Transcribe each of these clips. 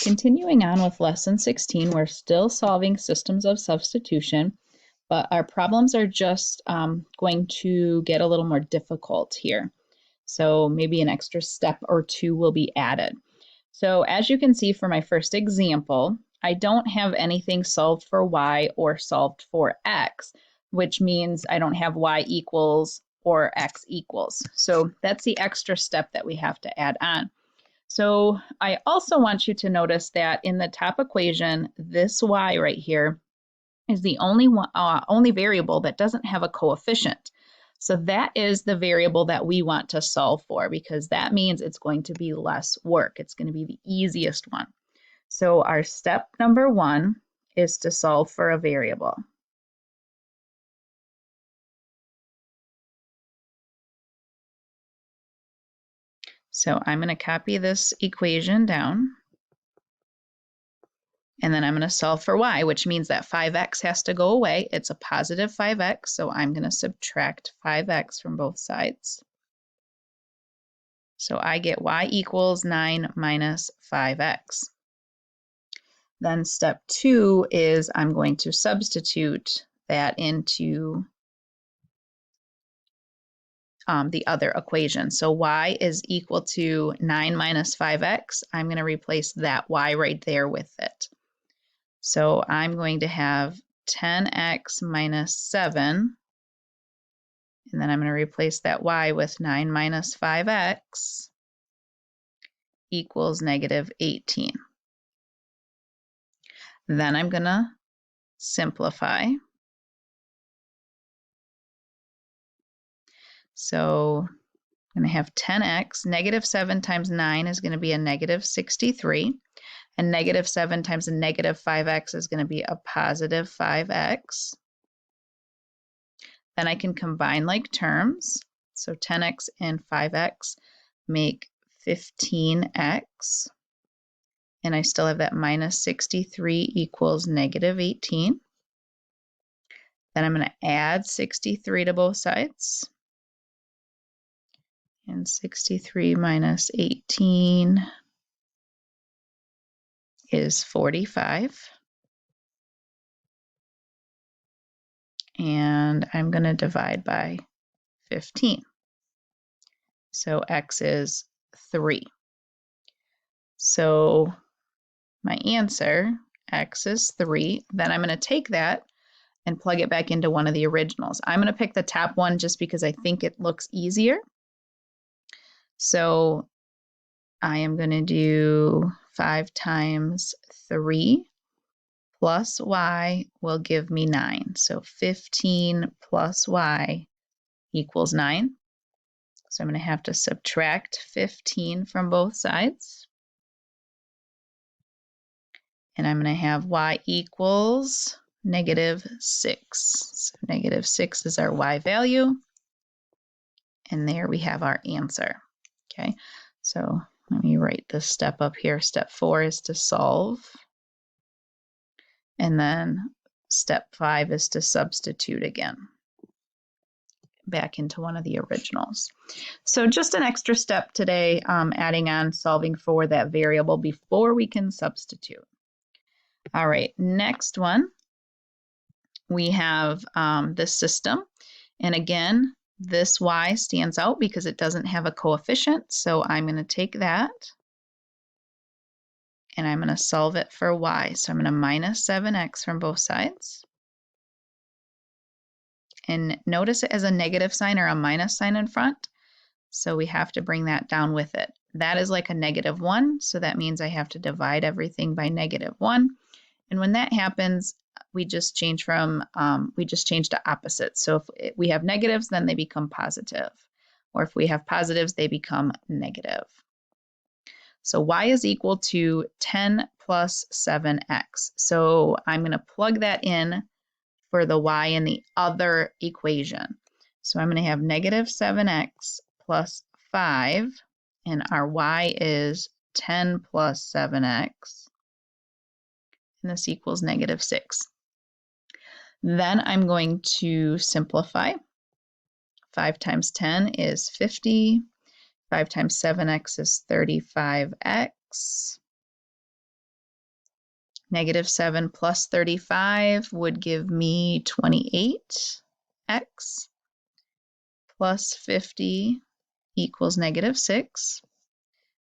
Continuing on with lesson 16, we're still solving systems of substitution, but our problems are just going to get a little more difficult here. So maybe an extra step or two will be added. So as you can see for my first example, I don't have anything solved for y or solved for x, which means I don't have y equals or x equals. So that's the extra step that we have to add on. So I also want you to notice that in the top equation, this y right here is the only variable that doesn't have a coefficient. So that is the variable that we want to solve for, because that means it's going to be less work. It's going to be the easiest one. So our step number 1 is to solve for a variable. So I'm going to copy this equation down. And then I'm going to solve for y, which means that 5x has to go away. It's a positive 5x, so I'm going to subtract 5x from both sides. So I get y equals 9 minus 5x. Then step 2 is I'm going to substitute that into the other equation. So y is equal to 9 minus 5x. I'm going to replace that y right there with it. So I'm going to have 10x minus 7, and then I'm going to replace that y with 9 minus 5x equals negative 18. Then I'm going to simplify. So I'm going to have 10x, negative 7 times 9 is going to be a negative 63, and negative 7 times a negative 5x is going to be a positive 5x. Then I can combine like terms. So 10x and 5x make 15x. And I still have that minus 63 equals negative 18. Then I'm going to add 63 to both sides. And 63 minus 18 is 45. And I'm going to divide by 15. So x is 3. So my answer, x is 3. Then I'm going to take that and plug it back into one of the originals. I'm going to pick the top one just because I think it looks easier. So I am going to do 5 times 3 plus y will give me 9. So 15 plus y equals 9. So I'm going to have to subtract 15 from both sides. And I'm going to have y equals negative 6. So negative 6 is our y value. And there we have our answer. Okay, so let me write this step up here. Step 4 is to solve. And then step 5 is to substitute again back into one of the originals. So just an extra step today, adding on solving for that variable before we can substitute. All right, next one, we have this system. And again, this y stands out because it doesn't have a coefficient. So I'm going to take that and I'm going to solve it for y. So I'm going to minus 7x from both sides. And notice it has a negative sign or a minus sign in front. So we have to bring that down with it. That is like a negative 1. So that means I have to divide everything by negative 1. And when that happens, we just change to opposites. So if we have negatives, then they become positive. Or if we have positives, they become negative. So y is equal to 10 plus 7x. So I'm going to plug that in for the y in the other equation. So I'm going to have negative 7x plus 5, and our y is 10 plus 7x, and this equals negative 6. Then I'm going to simplify. 5 times 10 is 50. 5 times 7x is 35x. Negative 7 plus 35 would give me 28x plus 50 equals negative 6.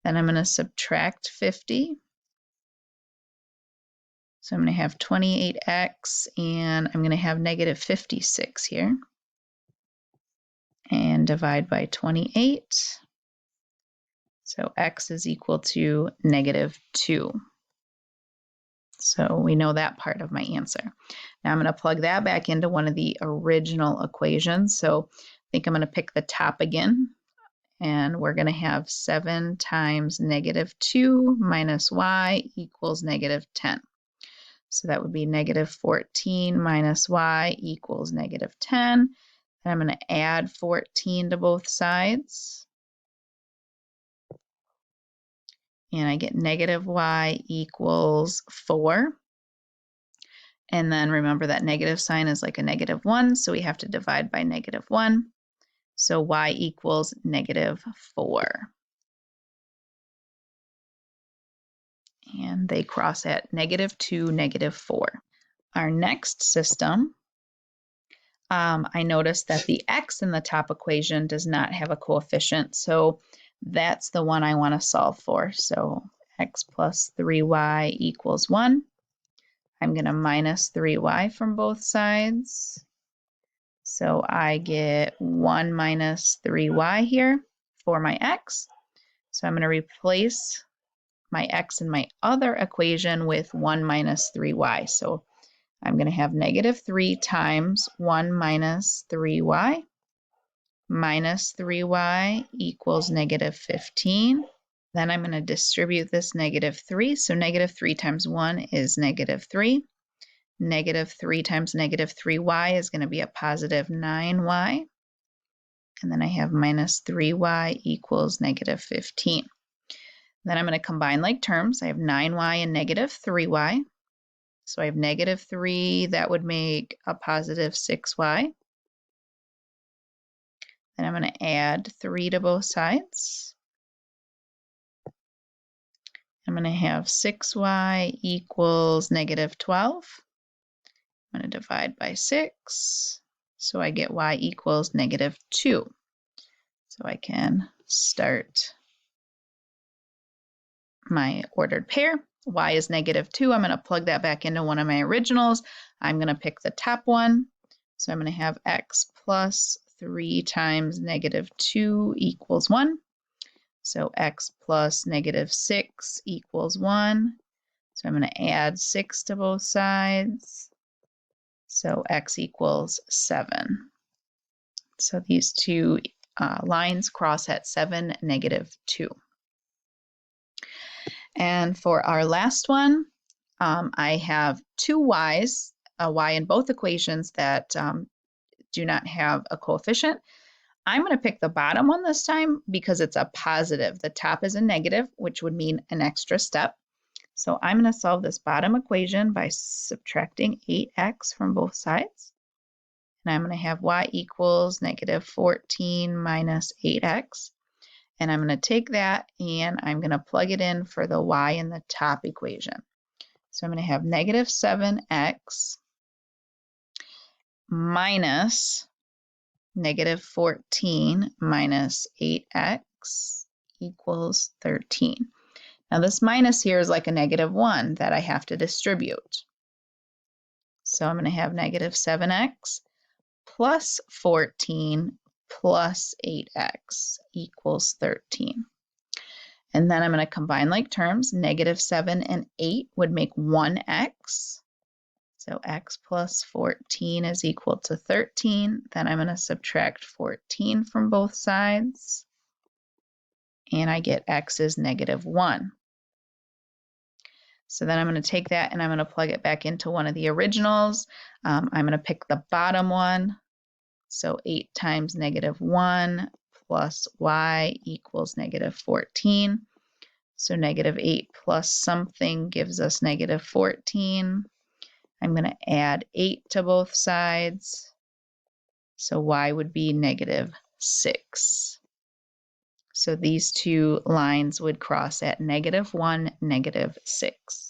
Then I'm going to subtract 50. So I'm going to have 28x, and I'm going to have negative 56 here. And divide by 28. So x is equal to negative 2. So we know that part of my answer. Now I'm going to plug that back into one of the original equations. So I think I'm going to pick the top again. And we're going to have 7 times negative 2 minus y equals negative 10. So that would be negative 14 minus y equals negative 10. And I'm going to add 14 to both sides. And I get negative y equals 4. And then remember that negative sign is like a negative 1, so we have to divide by negative 1. So y equals negative 4. And they cross at negative 2, negative 4. Our next system, I noticed that the x in the top equation does not have a coefficient, so that's the one I want to solve for. So x plus 3y equals 1. I'm going to minus 3y from both sides. So I get 1 minus 3y here for my x. So I'm going to replace my x in my other equation with 1 minus 3y. So I'm going to have negative 3 times 1 minus 3y. Minus 3y equals negative 15. Then I'm going to distribute this negative 3. So negative 3 times 1 is negative 3. Negative 3 times negative 3y is going to be a positive 9y. And then I have minus 3y equals negative 15. Then I'm going to combine like terms. I have 9y and negative 3y. So I have negative 3. That would make a positive 6y. Then I'm going to add 3 to both sides. I'm going to have 6y equals negative 12. I'm going to divide by 6. So I get y equals negative 2. So I can start my ordered pair. Y is negative 2. I'm going to plug that back into one of my originals. I'm going to pick the top one. So I'm going to have x plus 3 times negative 2 equals 1. So x plus negative 6 equals 1. So I'm going to add 6 to both sides. So x equals 7. So these two lines cross at 7, negative 2. And for our last one, I have two y's, a y in both equations that do not have a coefficient. I'm going to pick the bottom one this time because it's a positive. The top is a negative, which would mean an extra step. So I'm going to solve this bottom equation by subtracting 8x from both sides. And I'm going to have y equals negative 14 minus 8x. And I'm going to take that and I'm going to plug it in for the y in the top equation. So I'm going to have negative 7x minus negative 14 minus 8x equals 13. Now this minus here is like a negative 1 that I have to distribute. So I'm going to have negative 7x plus 14 plus 8x equals 13. And then I'm going to combine like terms. Negative 7 and 8 would make 1x. So x plus 14 is equal to 13. Then I'm going to subtract 14 from both sides. And I get x is negative 1. So then I'm going to take that and I'm going to plug it back into one of the originals. I'm going to pick the bottom one. So 8 times negative 1 plus y equals negative 14. So negative 8 plus something gives us negative 14. I'm going to add 8 to both sides. So y would be negative 6. So these two lines would cross at negative 1, negative 6.